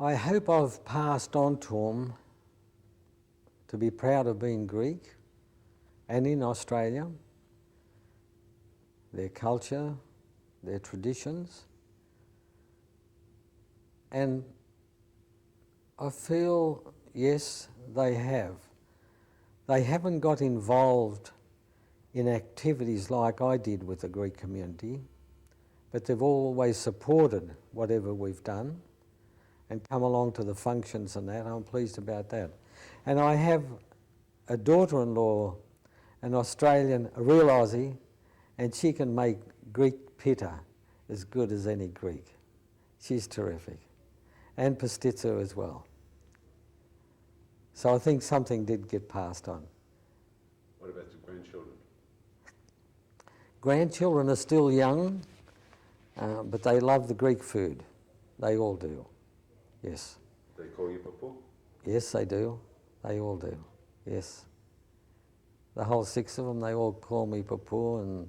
I hope I've passed on to them to be proud of being Greek and in Australia, their culture, their traditions. And I feel, yes, they have. They haven't got involved in activities like I did with the Greek community, but they've always supported whatever we've done and come along to the functions and that. I'm pleased about that. And I have a daughter-in-law, an Australian, a real Aussie, and she can make Greek pita as good as any Greek. She's terrific. And pastitsa as well. So I think something did get passed on. What about your grandchildren? Grandchildren are still young, but they love the Greek food. They all do, yes. They call you Papu? Yes, they do. They all do, yes. The whole 6 of them, they all call me Papu, and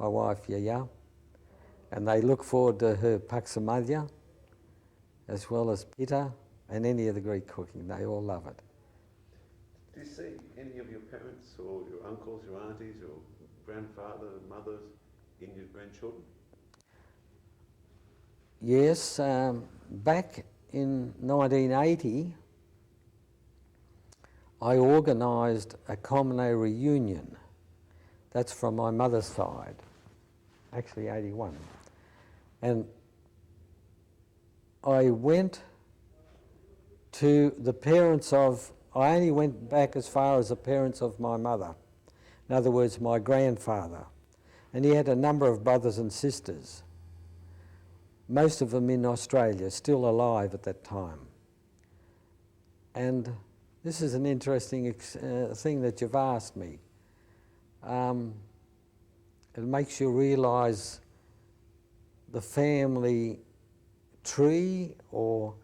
my wife Yaya. And they look forward to her paksamadya, as well as pita, and any of the Greek cooking. They all love it. Do you see any of your parents or your uncles, your aunties, your grandfather, mothers in your grandchildren? Yes, back in 1980, I organised a Commoner reunion. That's from my mother's side, actually 81. And I went to the parents of, I only went back as far as the parents of my mother. In other words, my grandfather. And he had a number of brothers and sisters, most of them in Australia, still alive at that time. And this is an interesting thing that you've asked me. It makes you realise the family tree or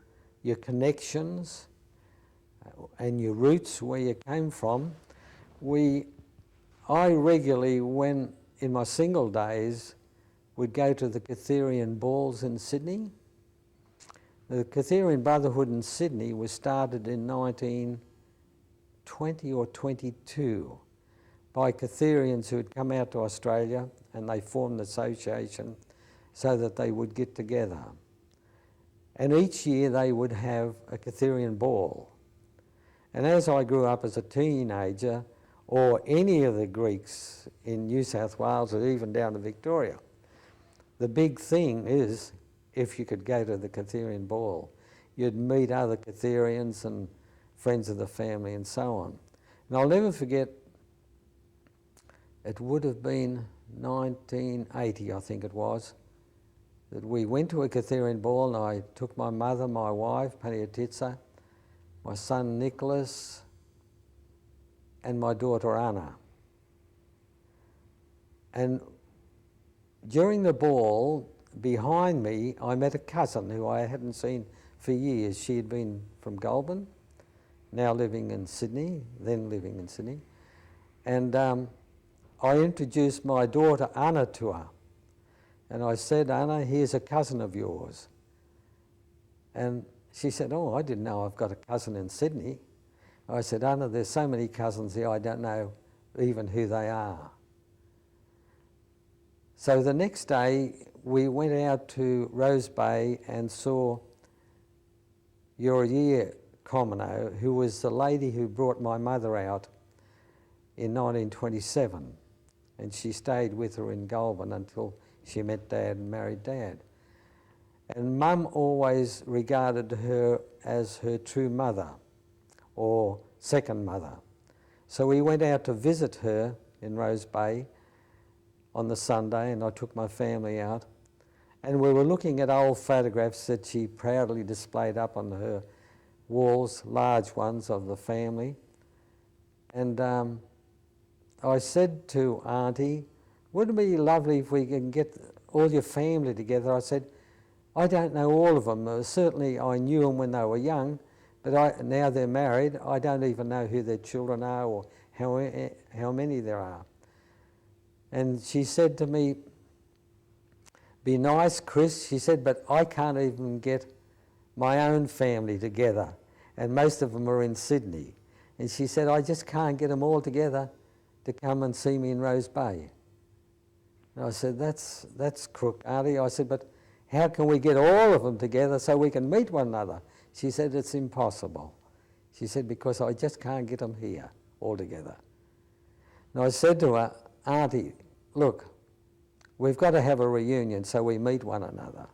your connections and your roots, where you came from. I regularly, when in my single days, would go to the Catherian balls in Sydney. The Catherian Brotherhood in Sydney was started in 1920 or 22 by Catherians who had come out to Australia, and they formed an association so that they would get together. And each year they would have a Catherian ball. And as I grew up as a teenager, or any of the Greeks in New South Wales or even down to Victoria, the big thing is, if you could go to the Catherian ball, you'd meet other Catherians and friends of the family and so on. And I'll never forget, it would have been 1980, I think it was, that we went to a Catherian ball, and I took my mother, my wife, Paniatitsa, my son Nicholas, and my daughter Anna. And during the ball, behind me, I met a cousin who I hadn't seen for years. She had been from Goulburn, now living in Sydney, then living in Sydney. And I introduced my daughter Anna to her. And I said, Anna, here's a cousin of yours. And she said, oh, I didn't know I've got a cousin in Sydney. I said, Anna, there's so many cousins here, I don't know even who they are. So the next day, we went out to Rose Bay and saw Uriah Commoner, who was the lady who brought my mother out in 1927. And she stayed with her in Goulburn until she met Dad and married Dad. And Mum always regarded her as her true mother, or second mother. So we went out to visit her in Rose Bay on the Sunday, and I took my family out. And we were looking at old photographs that she proudly displayed up on her walls, large ones of the family. And I said to Auntie, wouldn't it be lovely if we can get all your family together? I said, I don't know all of them. Certainly I knew them when they were young, but now they're married, I don't even know who their children are or how many there are. And she said to me, be nice, Chris, she said, but I can't even get my own family together, and most of them are in Sydney. And she said, I just can't get them all together to come and see me in Rose Bay. And I said, that's crook, Auntie. I said, but how can we get all of them together so we can meet one another? She said, it's impossible. She said, because I just can't get them here all together. And I said to her, Auntie, look, we've got to have a reunion so we meet one another.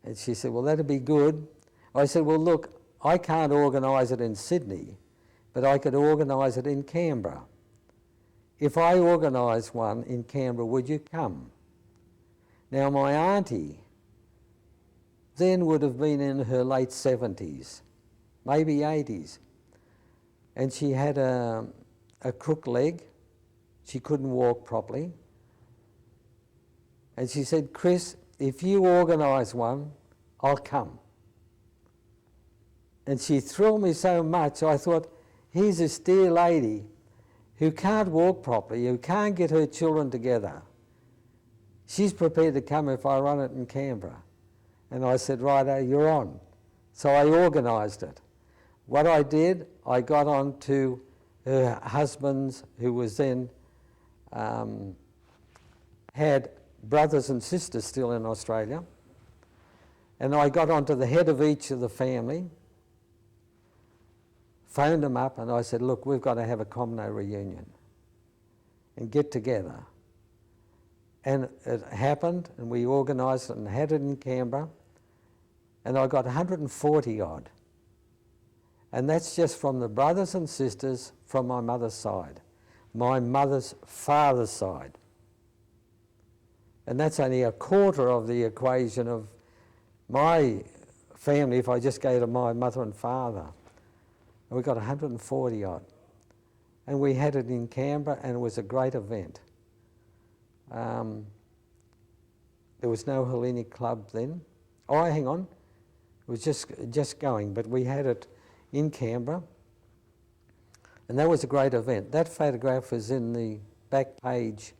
And she said, well, that'd be good. I said, well, look, I can't organise it in Sydney, but I could organise it in Canberra. If I organised one in Canberra, would you come? Now, my auntie then would have been in her late 70s, maybe 80s, and she had a crook leg. She couldn't walk properly. And she said, Chris, if you organise one, I'll come. And she thrilled me so much, I thought, here's this dear lady who can't walk properly, who can't get her children together. She's prepared to come if I run it in Canberra. And I said, righto, you're on. So I organised it. What I did, I got on to her husband's, who was then, had brothers and sisters still in Australia. And I got onto the head of each of the family, phoned them up, and I said, look, we've got to have a Comno reunion and get together. And it happened, and we organised it and had it in Canberra, and I got 140 odd. And that's just from the brothers and sisters from my mother's side, my mother's father's side. And that's only a quarter of the equation of my family if I just go to my mother and father. And we got 140 odd. And we had it in Canberra, and it was a great event. There was no Hellenic Club then. Oh, hang on. It was just going, but we had it in Canberra. And that was a great event. That photograph is in the back page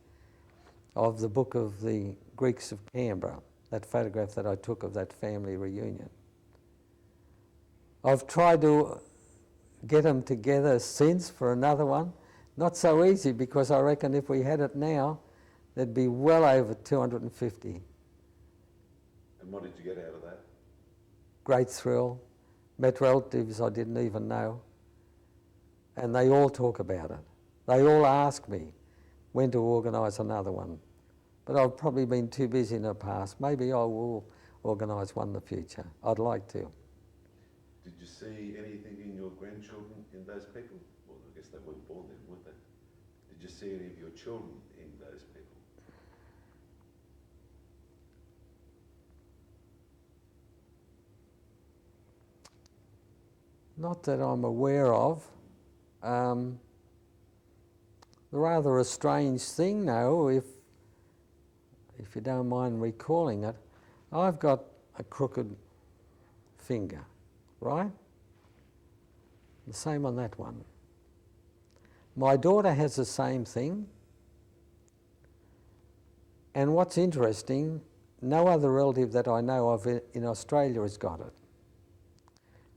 of the book of the Greeks of Canberra, that photograph that I took of that family reunion. I've tried to get them together since for another one. Not so easy, because I reckon if we had it now, there'd be well over 250. And what did you get out of that? Great thrill. Met relatives I didn't even know. And they all talk about it. They all ask me when to organise another one. But I've probably been too busy in the past. Maybe I will organise one in the future. I'd like to. Did you see anything in your grandchildren in those people? Well, I guess they weren't born then, weren't they? Did you see any of your children in those people? Not that I'm aware of. Rather a strange thing now, if you don't mind recalling it. I've got a crooked finger, right? The same on that one. My daughter has the same thing. And what's interesting, no other relative that I know of in Australia has got it.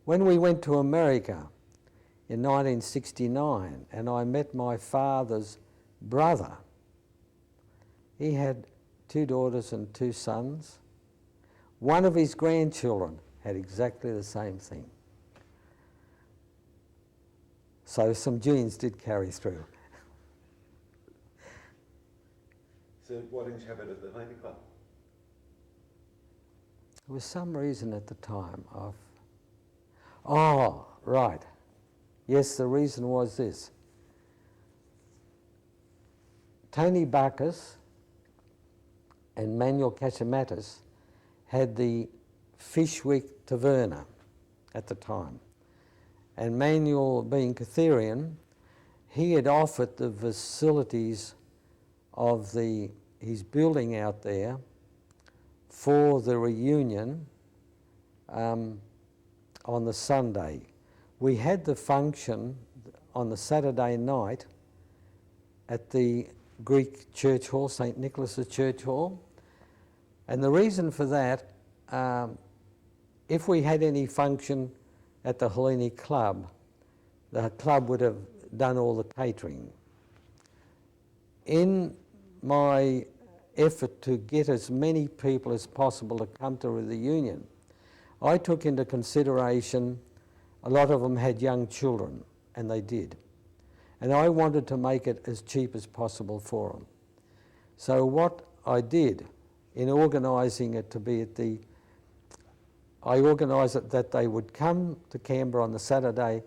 When we went to America in 1969 and I met my father's brother, he had 2 daughters and 2 sons. One of his grandchildren had exactly the same thing. So some genes did carry through. So why didn't you have it at the Hellenic Club? There was some reason at the time. Oh, right. Yes, the reason was this. Tony Bacchus and Manuel Casamatis had the Fishwick Taverna at the time. And Manuel, being Catherian, he had offered the facilities of his building out there for the reunion on the Sunday. We had the function on the Saturday night at the Greek Church Hall, St. Nicholas's Church Hall. And the reason for that, if we had any function at the Hellenic Club, the club would have done all the catering. In my effort to get as many people as possible to come to the union, I took into consideration a lot of them had young children, and they did. And I wanted to make it as cheap as possible for them. So what I did in organising it to be I organised it that they would come to Canberra on the Saturday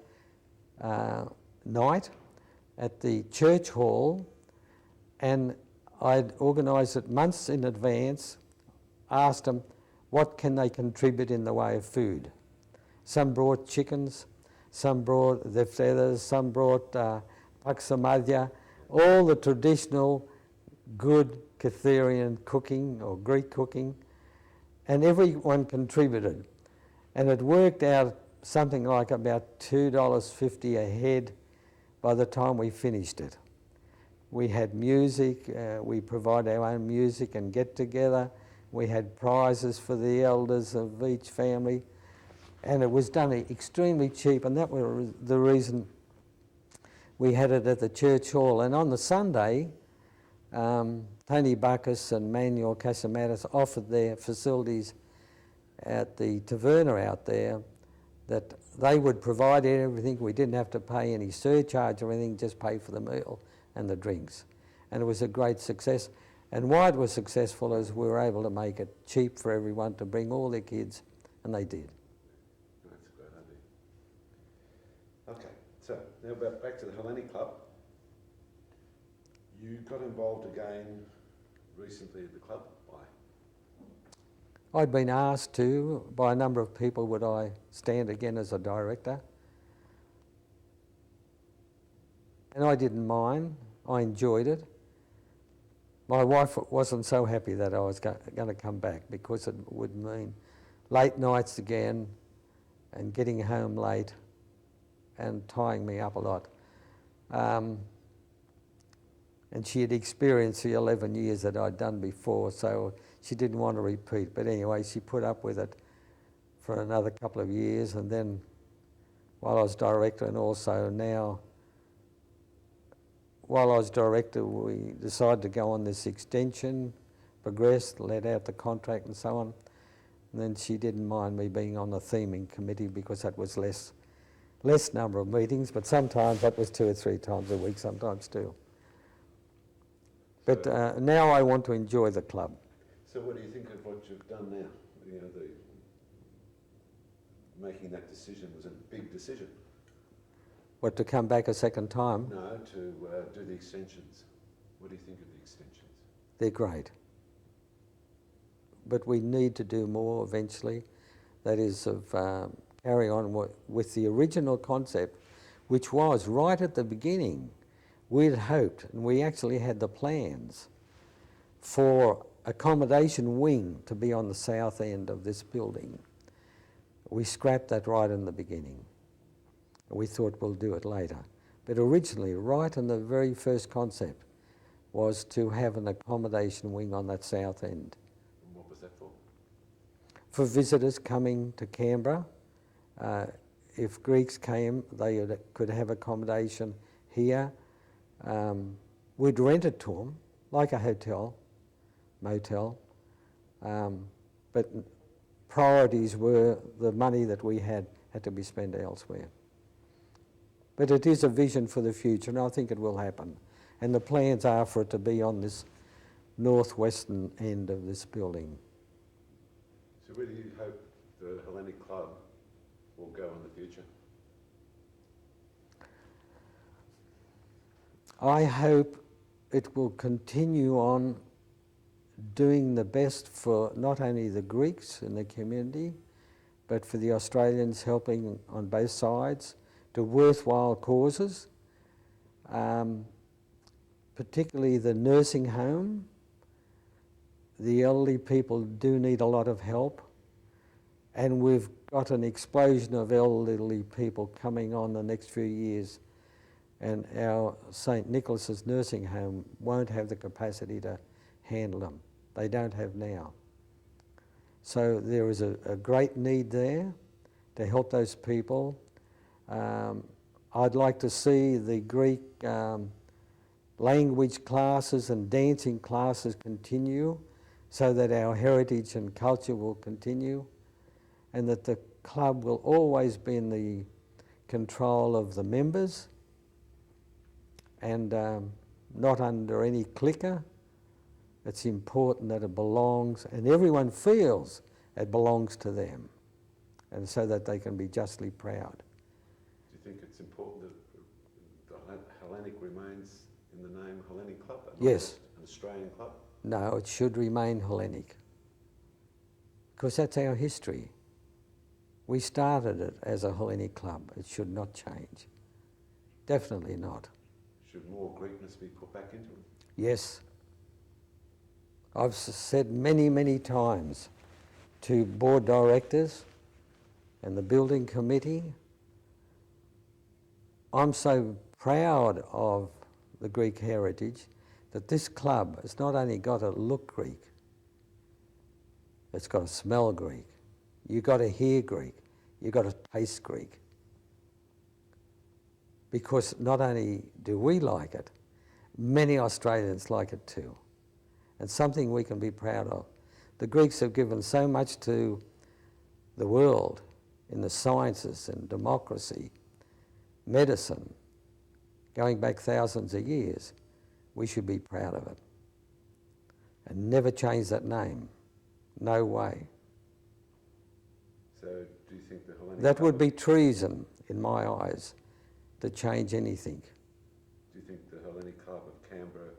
night at the church hall, and I'd organised it months in advance, asked them what can they contribute in the way of food. Some brought chickens, some brought the feathers, some brought paksamadhya, all the traditional good Catherian cooking or Greek cooking, and everyone contributed. And it worked out something like about $2.50 a head by the time we finished it. We had music, we provided our own music and get together. We had prizes for the elders of each family, and it was done extremely cheap, and that was the reason we had it at the church hall. And on the Sunday, Tony Bacchus and Manuel Casamatas offered their facilities at the taverna out there, that they would provide everything. We didn't have to pay any surcharge or anything, just pay for the meal and the drinks. And it was a great success. And why it was successful is we were able to make it cheap for everyone to bring all their kids, and they did. That's a great idea. Okay, so now back to the Hellenic Club. You got involved again recently at the club. Why? I'd been asked to by a number of people, would I stand again as a director? And I didn't mind. I enjoyed it. My wife wasn't so happy that I was going to come back, because it would mean late nights again and getting home late and tying me up a lot. And she had experienced the 11 years that I'd done before, so she didn't want to repeat. But anyway, she put up with it for another couple of years, and then while I was director, and also now, while I was director, we decided to go on this extension, progressed, let out the contract and so on. And then she didn't mind me being on the theming committee, because that was less number of meetings, but sometimes that was 2 or 3 times a week, sometimes too. But now I want to enjoy the club. So what do you think of what you've done now? You know, making that decision was a big decision. What, to come back a second time? No, to do the extensions. What do you think of the extensions? They're great. But we need to do more eventually. That is, of carry on with the original concept, which was right at the beginning. We'd hoped, and we actually had the plans, for accommodation wing to be on the south end of this building. We scrapped that right in the beginning. We thought we'll do it later. But originally, right in the very first concept, was to have an accommodation wing on that south end. And what was that for? For visitors coming to Canberra. If Greeks came, they could have accommodation here. We'd rent it to them, like a hotel, motel, but priorities were the money that we had to be spent elsewhere. But it is a vision for the future, and I think it will happen. And the plans are for it to be on this northwestern end of this building. So where do you hope the Hellenic Club will go in the future? I hope it will continue on doing the best for not only the Greeks in the community, but for the Australians, helping on both sides to worthwhile causes, particularly the nursing home. The elderly people do need a lot of help, and we've got an explosion of elderly people coming on the next few years, and our St. Nicholas's nursing home won't have the capacity to handle them. They don't have now. So there is a great need there to help those people. I'd like to see the Greek language classes and dancing classes continue so that our heritage and culture will continue, and that the club will always be in the control of the members and not under any clicker. It's important that it belongs, and everyone feels it belongs to them, and so that they can be justly proud. Do you think it's important that the Hellenic remains in the name Hellenic Club? And not Yes. just an Australian club? No, it should remain Hellenic, because that's our history. We started it as a Hellenic club. It should not change. Definitely not. Should more Greekness be put back into it? Yes. I've said many, many times to board directors and the building committee, I'm so proud of the Greek heritage that this club has not only got to look Greek, it's got to smell Greek. You've got to hear Greek. You've got to taste Greek. Because not only do we like it, many Australians like it too. And something we can be proud of. The Greeks have given so much to the world in the sciences and democracy, medicine, going back thousands of years. We should be proud of it. And never change that name. No way. So do you think the Hellenic That Club would be treason in my eyes to change anything. Do you think the Hellenic Club of Canberra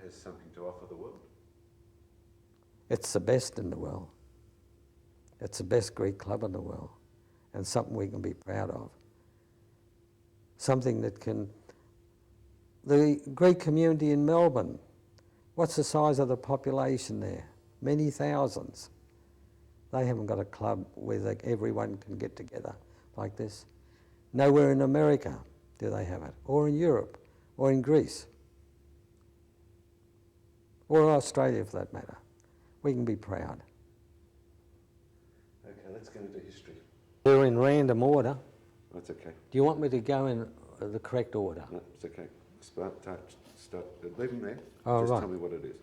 has something to offer the world? It's the best in the world. It's the best Greek club in the world, and something we can be proud of. Something that can... The Greek community in Melbourne, what's the size of the population there? Many thousands. They haven't got a club where everyone can get together like this. Nowhere in America do they have it, or in Europe, or in Greece, or Australia for that matter. We can be proud. Okay, let's go into history. They're in random order. That's okay. Do you want me to go in the correct order? No, it's okay. Start, leave them there. Oh, Just right. tell me what it is.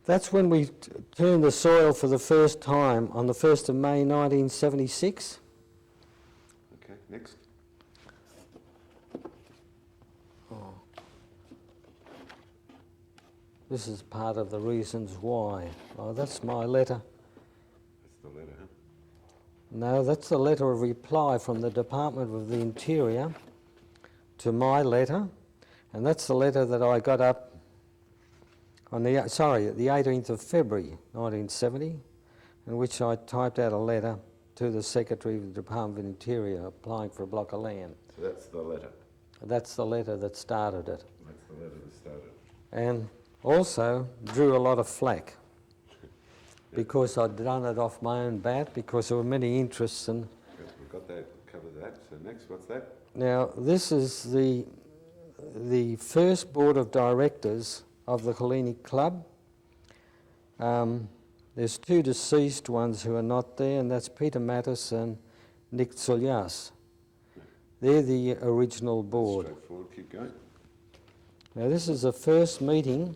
That's when we turned the soil for the first time on the 1st of May 1976. Okay, next. This is part of the reasons why. Oh, that's my letter. That's the letter, huh? No, that's the letter of reply from the Department of the Interior to my letter, and that's the letter that I got up on the 18th of February 1970, in which I typed out a letter to the Secretary of the Department of the Interior applying for a block of land. So that's the letter. That's the letter that started it. That's the letter that started. And also drew a lot of flack because I'd done it off my own bat, because there were many interests. And We've got that, covered that. So next, what's that? now this is the first board of directors of the Hellenic Club. There's two deceased ones who are not there, and that's Peter Mattis and Nick Tsoulias. They're the original board. Straightforward, keep going. Now this is the first meeting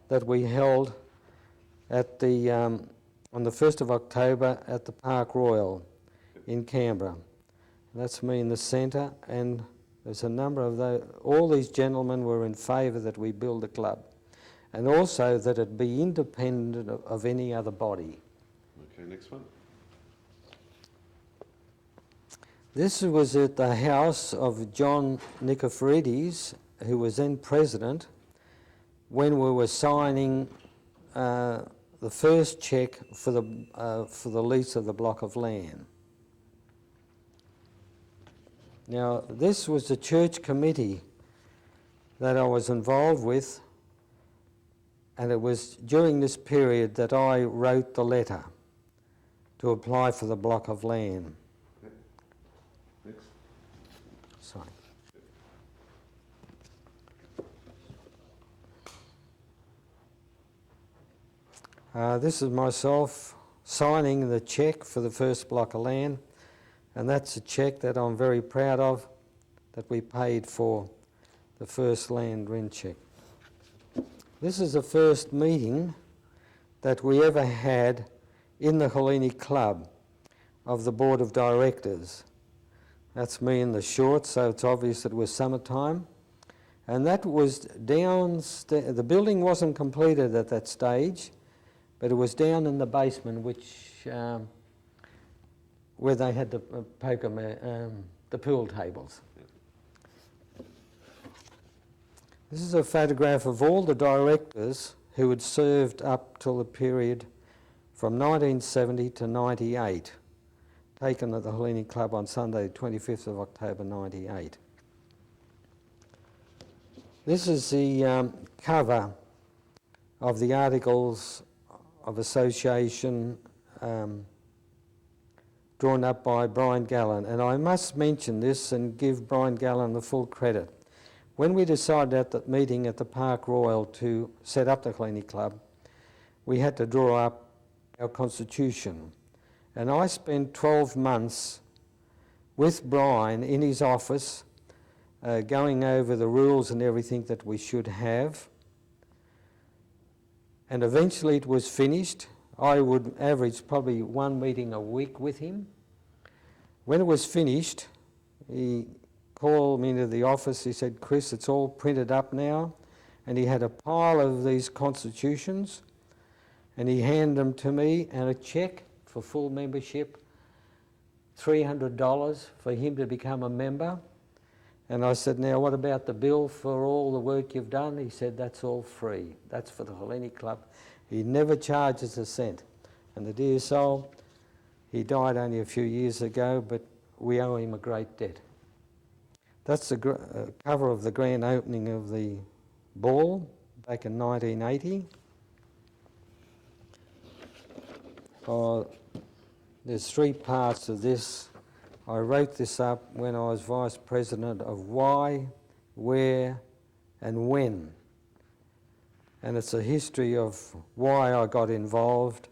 that we held at the, on the 1st of October at the Park Royal in Canberra. That's me in the centre, and there's a number of all these gentlemen were in favour that we build a club, and also that it be independent of any other body. Okay, next one. This was at the house of John Nikiforidis, who was then president, when we were signing the first cheque for the lease of the block of land. Now, this was the church committee that I was involved with, and it was during this period that I wrote the letter to apply for the block of land. Next. Sorry. This is myself signing the cheque for the first block of land, and that's a cheque that I'm very proud of, that we paid for the first land rent cheque. This is the first meeting that we ever had in the Hellenic Club of the Board of Directors. That's me in the shorts, so it's obvious it was summertime. And that was downstairs. The building wasn't completed at that stage, but it was down in the basement, where they had the the pool tables. This is a photograph of all the directors who had served up till the period from 1970 to 98, taken at the Hellenic Club on Sunday, 25th of October 98. This is the cover of the Articles of Association drawn up by Brian Gallen. And I must mention this and give Brian Gallen the full credit. When we decided at that meeting at the Park Royal to set up the Hellenic Club, we had to draw up our constitution. And I spent 12 months with Brian in his office going over the rules and everything that we should have. And eventually it was finished. I would average probably one meeting a week with him. When it was finished, he called me into the office. He said, "Chris, it's all printed up now." And he had a pile of these constitutions, and he handed them to me and a cheque for full membership, $300 for him to become a member. And I said, "Now what about the bill for all the work you've done?" He said, "That's all free. That's for the Hellenic Club." He never charges a cent. And the dear soul, he died only a few years ago, but we owe him a great debt. That's the cover of the grand opening of the ball back in 1980. There's three parts of this. I wrote this up when I was Vice President of Why, Where and When. And it's a history of why I got involved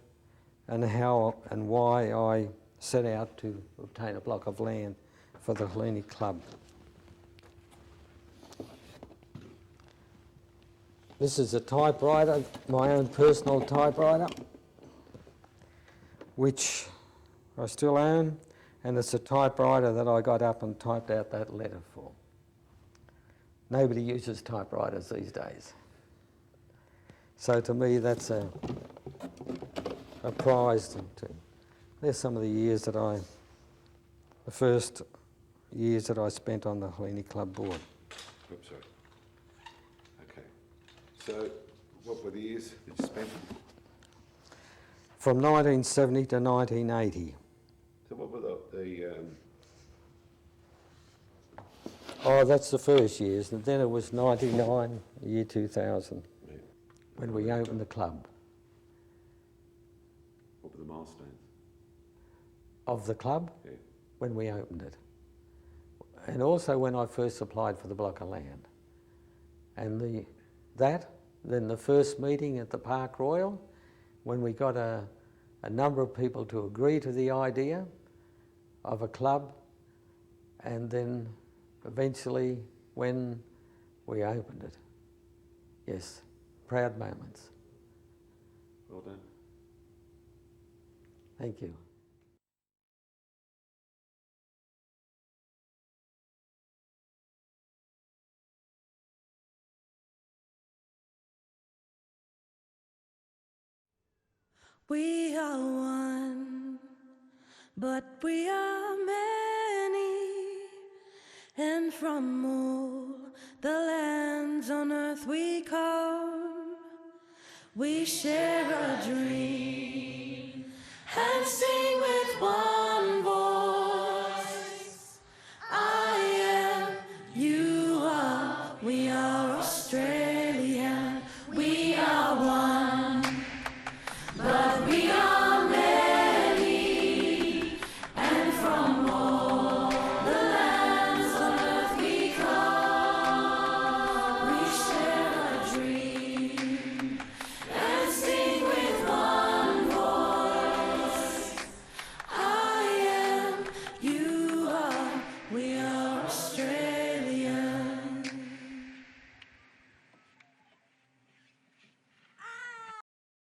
and how and why I set out to obtain a block of land for the Hellenic Club. This is a typewriter, my own personal typewriter, which I still own, and it's a typewriter that I got up and typed out that letter for. Nobody uses typewriters these days. So to me, that's a prize. There's some of the years that the first years that I spent on the Hellenic Club board. Oops, sorry. Okay. So, what were the years that you spent? From 1970 to 1980. So what were the Oh, that's the first years, and then it was 99, year 2000, yeah. when we opened the club. What were the milestones? Of the club? Yeah. When we opened it. And also when I first applied for the block of land. And then the first meeting at the Park Royal, when we got a number of people to agree to the idea of a club, and then eventually when we opened it. Yes, proud moments. Well done. Thank you. We are one, but we are many, and from all the lands on earth we come. We share a dream.